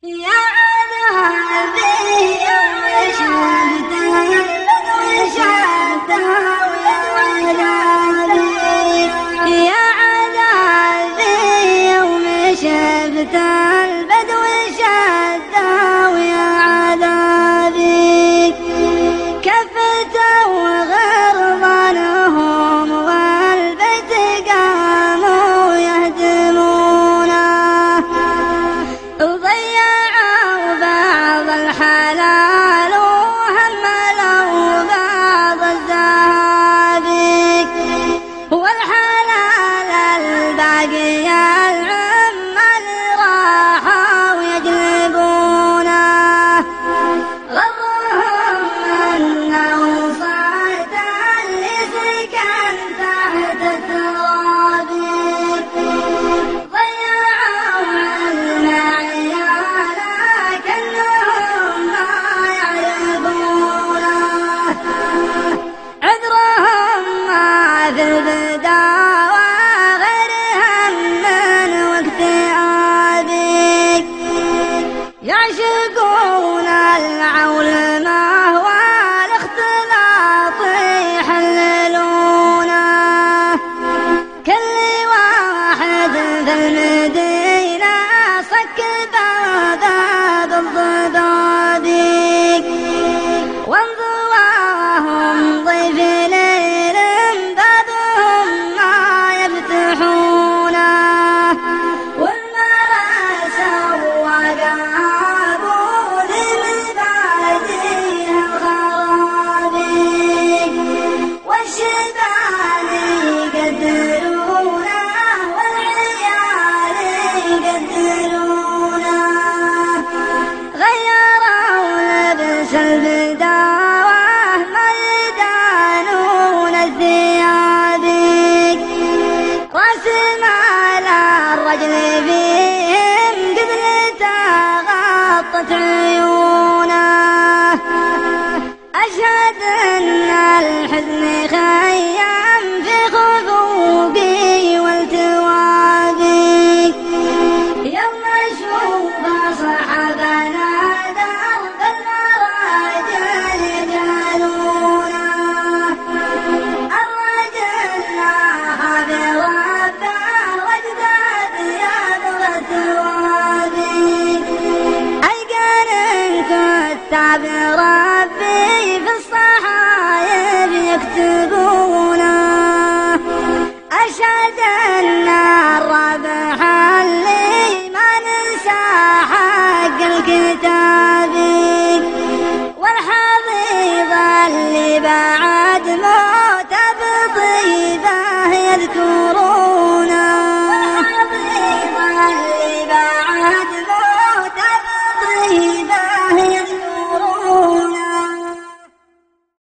يا عذابي يوم شهدت ويا عذابي يا عذابي يوم شفت البدو شهدت ويا عذابي كفت وغرضانهم والبيت قاموا يهدمونه وضيعوا بعض الحلال وهملوا بعض الزهابي والحلال الباقي العمال راحوا يجلبونه غرهم انه صاد اللي سكن تحت التراب ضيعوا المعيال كأنهم ما يعرفونه عذرهم ما في البداوة غيرهم من واكتئابي يعشقون العولمة والاختلاط يحللونه كل واحد في المدينة صك باب الضباب وانضواهم ضيف ليل بابهم ما يفتحونه والمراسى وقابوا لمبادئها الخرابي والشبان يقدرونه والعيال يقدرونه غيروا لبس البداوة ما يدانون الثياب راس مال الرجل فيهم قبلته غطت عيونه أشهد أن الحزن خيام في خفوقي والتوابي يوم أشوف صحبنا درب المراجل يجعلونه الرجل ناهى بربه وجدت يبغى التوابي أيقن كتاب ربي في الصحايب يكتبونه أشهد أن الربح اللي ما ننسى حق الكتاب والحفيظ اللي بعد موته بطيبه يذكر